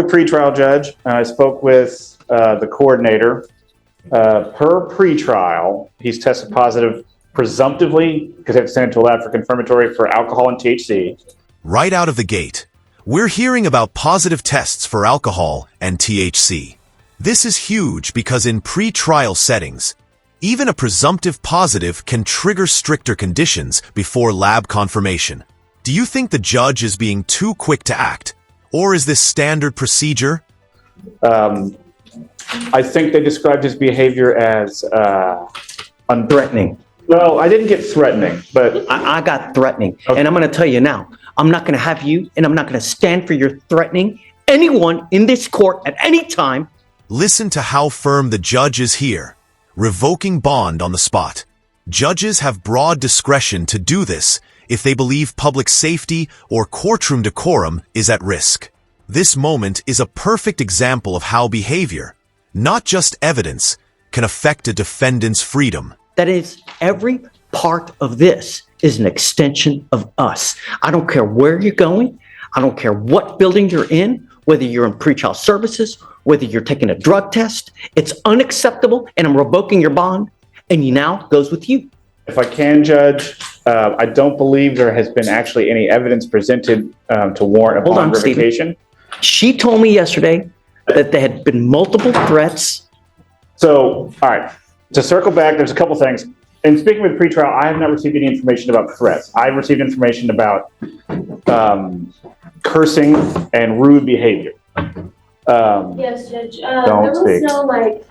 The pretrial judge, and I spoke with the coordinator. Per pretrial, he's tested positive presumptively, because they have to send it to a lab for confirmatory, for alcohol and THC. Right out of the gate, we're hearing about positive tests for alcohol and THC. This is huge because in pre-trial settings, even a presumptive positive can trigger stricter conditions before lab confirmation. Do you think the judge is being too quick to act? Or is this standard procedure? I think they described his behavior as Threatening. Well, I didn't get threatening, but I got threatening. Okay. And I'm going to tell you now, I'm not going to have you, and I'm not going to stand for your threatening anyone in this court at any time. Listen to how firm the judge is here, revoking bond on the spot. Judges have broad discretion to do this if they believe public safety or courtroom decorum is at risk. This moment is a perfect example of how behavior, not just evidence, can affect a defendant's freedom. That is, every part of this is an extension of us. I don't care where you're going. I don't care what building you're in, whether you're in pretrial services, whether you're taking a drug test. It's unacceptable, and I'm revoking your bond, and you now goes with you. if I can, Judge, I don't believe there has been actually any evidence presented to warrant a bond revocation. She told me yesterday that there had been multiple threats. So, all right, to circle back, there's a couple things. In speaking with pretrial, I have not received any information about threats. I've received information about cursing and rude behavior. Yes, Judge. There was no like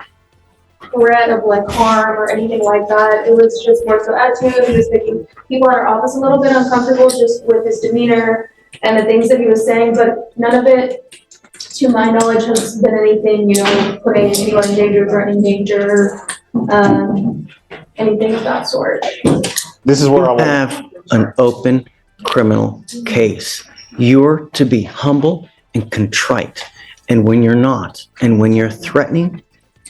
threat of like harm or anything like that. It was just more so attitude. He was making people in our office a little bit uncomfortable just with his demeanor and the things that he was saying, but none of it, to my knowledge, has been anything, you know, putting anyone in danger, threatening danger, anything of that sort. This is where I have an open criminal case. You're to be humble and contrite. And when you're not, and when you're threatening,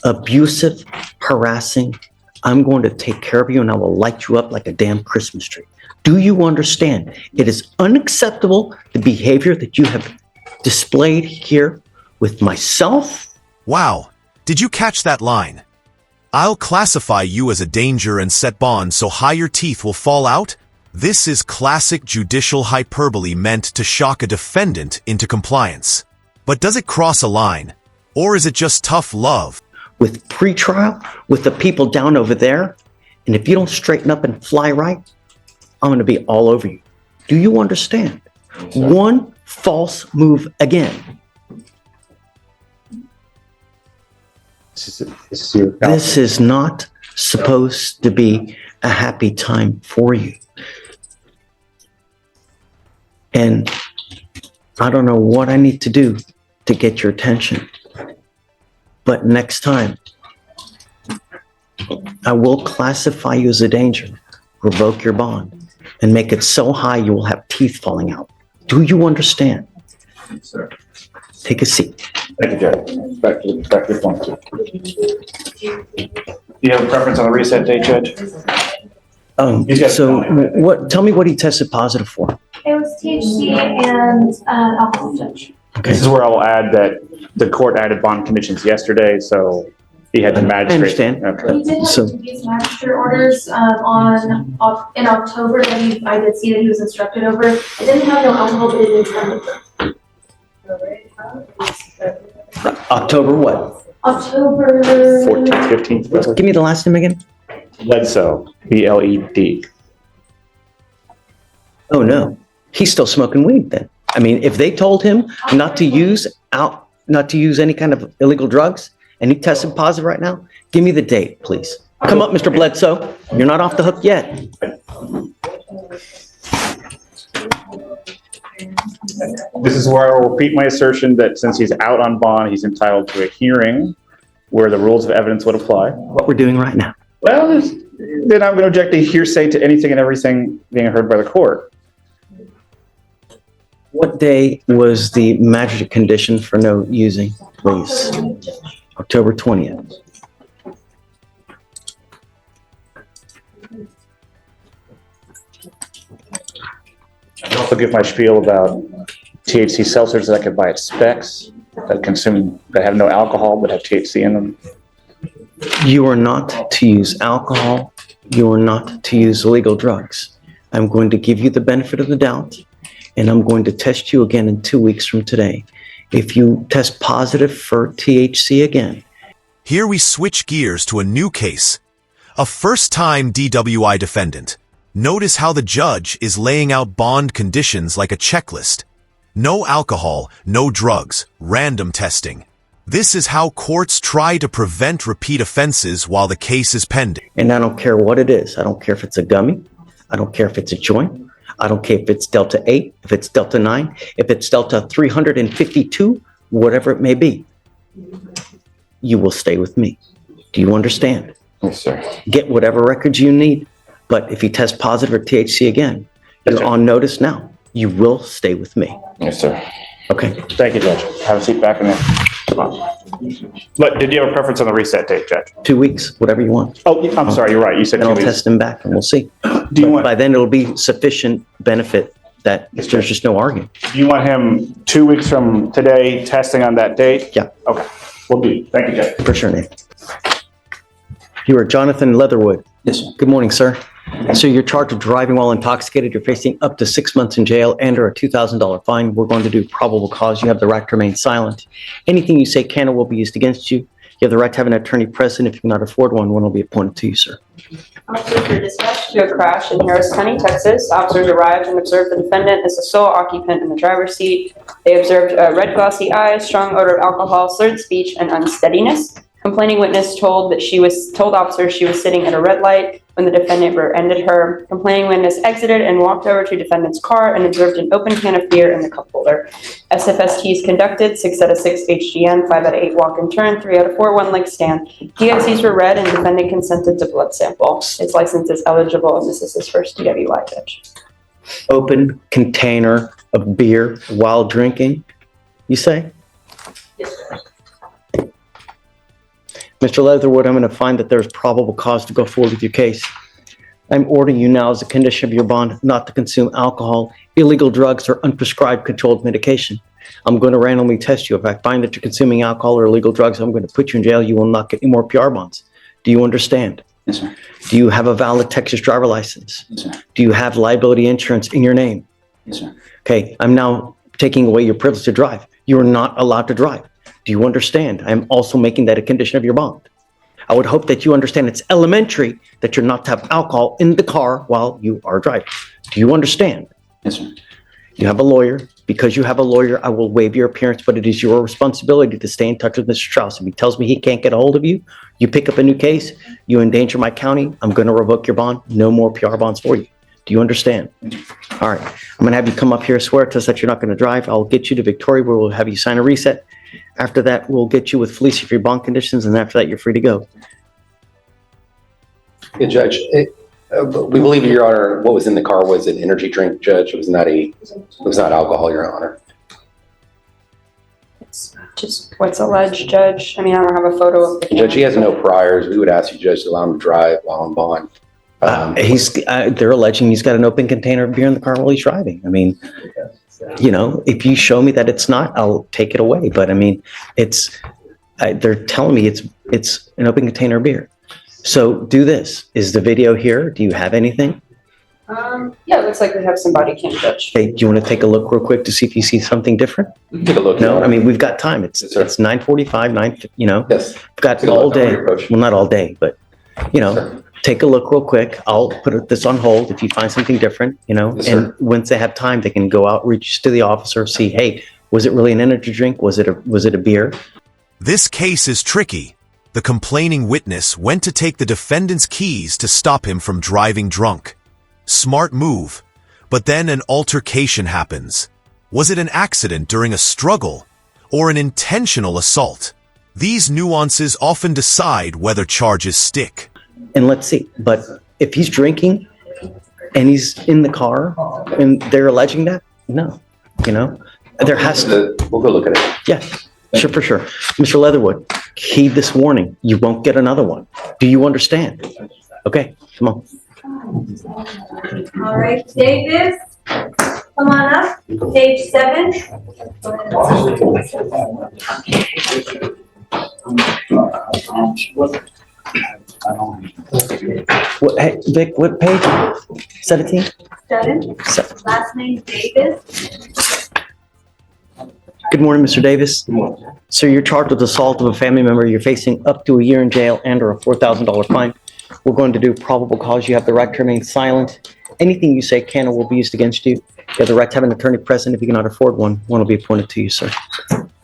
abusive, harassing, I'm going to take care of you and I will light you up like a damn Christmas tree. Do you understand? It is unacceptable, the behavior that you have displayed here with myself. Wow, did you catch that line? I'll classify you as a danger and set bond so higher teeth will fall out? This is classic judicial hyperbole meant to shock a defendant into compliance. But does it cross a line? Or is it just tough love? With pretrial, with the people down over there, and if you don't straighten up and fly right, I'm going to be all over you. Do you understand? One false move again. This is not supposed to be a happy time for you. And I don't know what I need to do to get your attention. But next time, I will classify you as a danger, revoke your bond, and make it so high you will have teeth falling out. Do you understand? Yes, sir. Take a seat. Thank you, Judge. Back to the point. Do you have a preference on the reset date, Judge? Tell me what he tested positive for. It was THC and alcohol, Judge. Okay. This is where I will add that the court added bond conditions yesterday, so he had the magistrate. I understand. Okay. He did have these magistrate orders in October that I did see that he was instructed over. It didn't have no alcohol, but it did have October what? October 14th, 15th. Give me the last name again. Bledsoe, B-L-E-D. Oh no, he's still smoking weed then. I mean, if they told him not to use any kind of illegal drugs, and he tested positive right now, give me the date, please. Come up, Mr. Bledsoe. You're not off the hook yet. This is where I will repeat my assertion that since he's out on bond, he's entitled to a hearing where the rules of evidence would apply. What we're doing right now. Well, then I'm going to object to hearsay to anything and everything being heard by the court. What day was the magistrate condition for no using, please? October 20th. I'll also give my spiel about THC seltzers that I could buy at Specs. that have no alcohol but have THC in them? You are not to use alcohol. You are not to use illegal drugs. I'm going to give you the benefit of the doubt, and I'm going to test you again in 2 weeks from today. If you test positive for THC again. Here we switch gears to a new case. A first-time DWI defendant. Notice how the judge is laying out bond conditions like a checklist. No alcohol, no drugs, random testing. This is how courts try to prevent repeat offenses while the case is pending. And I don't care what it is. I don't care if it's a gummy. I don't care if it's a joint. I don't care if it's Delta 8, if it's Delta 9, if it's Delta 352, whatever it may be. You will stay with me. Do you understand? Yes, sir. Get whatever records you need. But if you test positive for THC again, Yes, you're sir. on notice now. You will stay with me. Yes, sir. Okay. Thank you, Judge. Have a seat back in there. Come on. But did you have a preference on the reset date, Judge? 2 weeks, whatever you want. Oh, I'm sorry, you're right. You said And 2 I'll weeks. test them back and we'll see. Do you But want, by then it'll be sufficient benefit that Yes, there's sir. just no argument. do you want him 2 weeks from today testing on that date? Yeah. Okay, we'll do. Thank you, Judge. For sure, Nate. You are Jonathan Leatherwood. Yes, sir. Good morning, sir. So you're charged with driving while intoxicated. You're facing up to 6 months in jail and or a $2,000 fine. We're going to do probable cause. You have the right to remain silent. Anything you say can or will be used against you. You have the right to have an attorney present. If you cannot afford one will be appointed to you, sir. Officers were dispatched to a crash in Harris County, Texas. Officers arrived and observed the defendant as the sole occupant in the driver's seat. They observed red glossy eyes, strong odor of alcohol, slurred speech, and unsteadiness. Complaining witness told officers she was sitting at a red light when the defendant rear-ended her. Complaining witness exited and walked over to defendant's car and observed an open can of beer in the cup holder. SFSTs conducted 6 out of 6 HGN, 5 out of 8 walk and turn, 3 out of 4 one-leg stand. DICs were read and defendant consented to blood sample. His license is eligible and this is his first DWI, Judge. Open container of beer while drinking, you say? Mr. Leatherwood, I'm going to find that there's probable cause to go forward with your case. I'm ordering you now as a condition of your bond not to consume alcohol, illegal drugs, or unprescribed controlled medication. I'm going to randomly test you. If I find that you're consuming alcohol or illegal drugs, I'm going to put you in jail. You will not get any more PR bonds. Do you understand? Yes, sir. Do you have a valid Texas driver license? Yes, sir. Do you have liability insurance in your name? Yes, sir. Okay, I'm now taking away your privilege to drive. You are not allowed to drive. Do you understand? I'm also making that a condition of your bond. I would hope that you understand it's elementary that you're not to have alcohol in the car while you are driving. Do you understand? Yes, sir. You have a lawyer. Because you have a lawyer, I will waive your appearance, but it is your responsibility to stay in touch with Mr. Strauss. If he tells me he can't get a hold of you, you pick up a new case, you endanger my county, I'm going to revoke your bond. No more PR bonds for you. Do you understand? All right. I'm going to have you come up here, swear to us that you're not going to drive. I'll get you to Victoria where we'll have you sign a reset. After that, we'll get you with Felicia for your bond conditions, and after that, you're free to go. Yeah, Judge, we believe, Your Honor, what was in the car was an energy drink, Judge. It was not alcohol, Your Honor. It's just what's alleged, Judge. I mean, I don't have a photo of the Judge, he has no priors. We would ask you, Judge, to allow him to drive while on bond. They're alleging he's got an open container of beer in the car while he's driving. I mean, you know, if you show me that it's not, I'll take it away. But I mean, they're telling me it's an open container of beer. So do this. Is the video here? Do you have anything? Yeah, it looks like we have some body cam, Judge. Okay, do you want to take a look real quick to see if you see something different? Take a look. Your No, Honor. I mean, we've got time. It's Yes, sir. 9:45, you know, Yes. we've got Take a all look. day. I'll approach. Well, not all day, but, you know, Sir. take a look real quick. I'll put this on hold if you find something different, you know, Yes, and sir. once they have time, they can go out, reach to the officer, see, hey, was it really an energy drink? Was it a beer? This case is tricky. The complaining witness went to take the defendant's keys to stop him from driving drunk. Smart move. But then an altercation happens. Was it an accident during a struggle or an intentional assault? These nuances often decide whether charges stick. And let's see, but if he's drinking and he's in the car and they're alleging that, no, you know, there has to, We'll go look at it. yeah, sure, for sure. Mr. Leatherwood, heed this warning. You won't get another one. Do you understand? Okay, come on. All right, Davis, Come on up, page 7. Hey, Vic, what page? 17? 7, last name Davis. Good morning, Mr. Davis. Good morning. So you're charged with assault of a family member. You're facing up to a year in jail and or a $4,000 fine. We're going to do probable cause. You have the right to remain silent. Anything you say can or will be used against you. You have the right to have an attorney present. If you cannot afford one, one will be appointed to you, sir.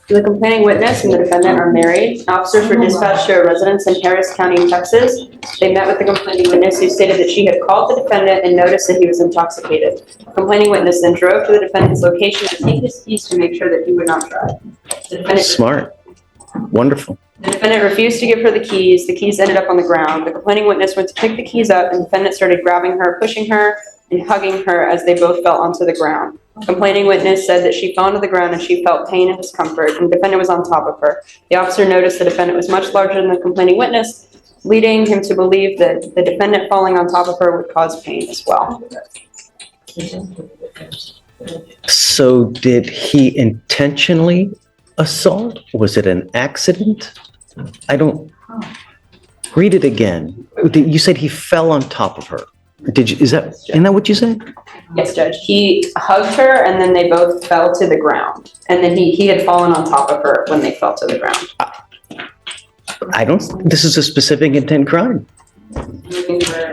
The complaining witness and the defendant are married. Officers were dispatched to a residence in Harris County, Texas. They met with the complaining witness, who stated that she had called the defendant and noticed that he was intoxicated. The complaining witness then drove to the defendant's location to take his keys to make sure that he would not drive. The defendant Smart. Wonderful. The defendant refused to give her the keys. The keys ended up on the ground. The complaining witness went to pick the keys up, and the defendant started grabbing her, pushing her, and hugging her as they both fell onto the ground. Complaining witness said that she fell onto the ground and she felt pain and discomfort, and the defendant was on top of her. The officer noticed the defendant was much larger than the complaining witness, leading him to believe that the defendant falling on top of her would cause pain as well. So did he intentionally assault? Was it an accident? I don't. Read it again. You said he fell on top of her. Isn't that what you said? Yes, Judge. He hugged her, and then they both fell to the ground. And then he had fallen on top of her when they fell to the ground. This is a specific intent crime. I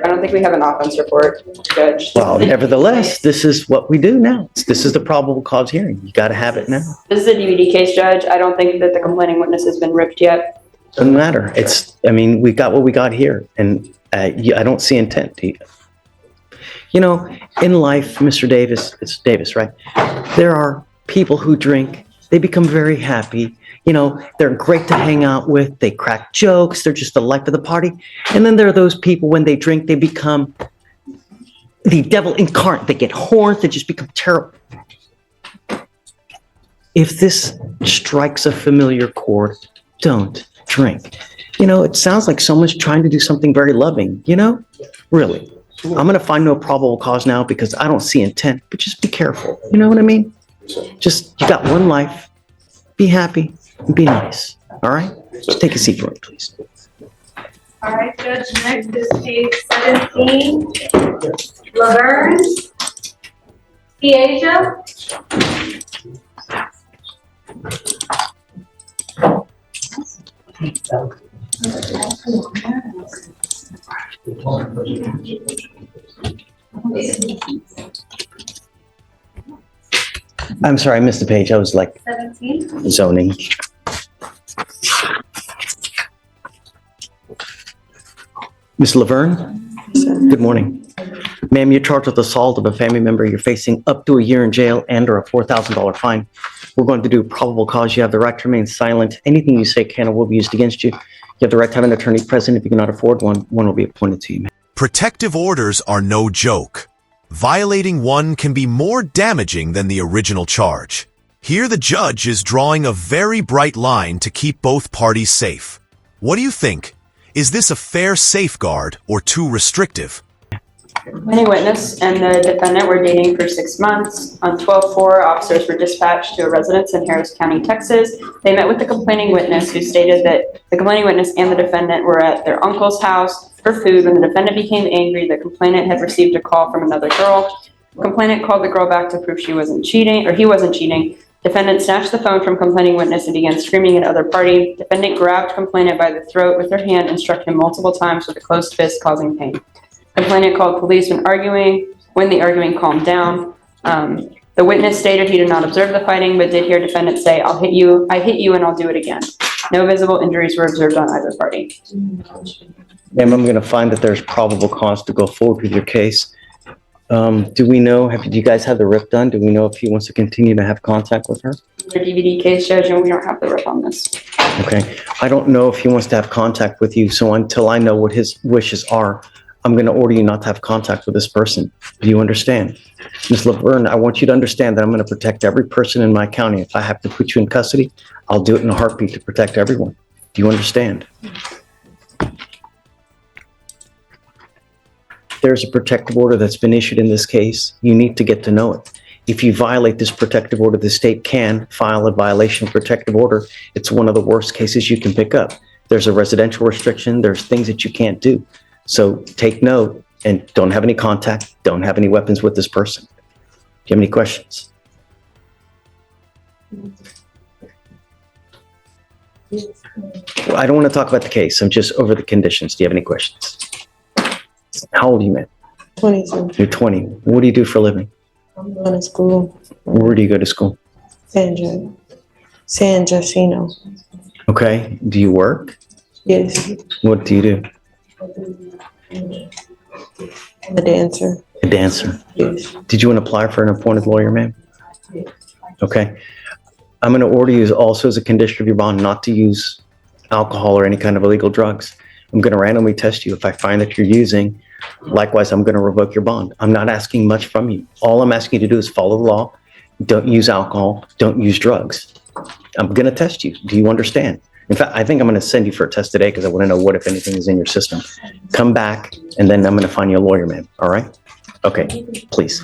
don't think we have an offense report, Judge. Well, nevertheless, this is what we do now. This is the probable cause hearing. You got to have it now. This is a DVD case, Judge. I don't think that the complaining witness has been ripped yet. Doesn't matter. We got what we got here, and I don't see intent. You know, in life, Mr. Davis, it's Davis, right? There are people who drink. They become very happy. You know, they're great to hang out with. They crack jokes. They're just the life of the party. And then there are those people, when they drink, they become the devil incarnate. They get horns. They just become terrible. If this strikes a familiar chord, don't drink. You know, it sounds like someone's trying to do something very loving, you know? Really. I'm going to find no probable cause now because I don't see intent, but just be careful. You know what I mean? Just, you got one life. Be happy and be nice. All right? Just take a seat for me, please. All right, Judge, next is page 17. Laverne. Asia. I'm sorry, I missed the page. I was like 17. zoning. Miss Laverne? Good morning. Ma'am, you're charged with assault of a family member. You're facing up to a year in jail and or a $4,000 fine. We're going to do probable cause. You have the right to remain silent. Anything you say can or will be used against you. You have the right to have an attorney present. If you cannot afford one, one will be appointed to you. Protective orders are no joke. Violating one can be more damaging than the original charge. Here the judge is drawing a very bright line to keep both parties safe. What do you think? Is this a fair safeguard or too restrictive? The complaining witness and the defendant were dating for 6 months. On 12/4, officers were dispatched to a residence in Harris County, Texas. They met with the complaining witness, who stated that the complaining witness and the defendant were at their uncle's house for food. When the defendant became angry, the complainant had received a call from another girl. The complainant called the girl back to prove she wasn't cheating, or he wasn't cheating. Defendant snatched the phone from complaining witness and began screaming at other party. Defendant grabbed complainant by the throat with her hand and struck him multiple times with a closed fist, causing pain. Complainant called police when the arguing calmed down. The witness stated he did not observe the fighting, but did hear defendant say, I hit you, and I'll do it again. No visible injuries were observed on either party. Ma'am, I'm going to find that there's probable cause to go forward with your case. Do we know, do you guys have the rip done? Do we know if he wants to continue to have contact with her? The DVD case, Judge, and we don't have the rip on this. Okay. I don't know if he wants to have contact with you, so until I know what his wishes are, I'm going to order you not to have contact with this person. Do you understand? Ms. Laverne, I want you to understand that I'm going to protect every person in my county. If I have to put you in custody, I'll do it in a heartbeat to protect everyone. Do you understand? There's a protective order that's been issued in this case. You need to get to know it. If you violate this protective order, the state can file a violation of protective order. It's one of the worst cases you can pick up. There's a residential restriction. There's things that you can't do. So take note and don't have any contact. Don't have any weapons with this person. Do you have any questions? Well, I don't want to talk about the case. I'm just over the conditions. Do you have any questions? How old are you, man? 22. You're 20. What do you do for a living? I'm going to school. Where do you go to school? San Jacinto. Okay. Do you work? Yes. What do you do? I'm a dancer. A dancer. Yes. Did you want to apply for an appointed lawyer, ma'am? Okay. I'm going to order you also as a condition of your bond not to use alcohol or any kind of illegal drugs. I'm going to randomly test you. If I find that you're using, likewise, I'm going to revoke your bond. I'm not asking much from you. All I'm asking you to do is follow the law. Don't use alcohol. Don't use drugs. I'm going to test you. Do you understand? In fact, I think I'm going to send you for a test today because I want to know what, if anything, is in your system. Come back, and then I'm going to find you a lawyer, ma'am. All right? Okay, please.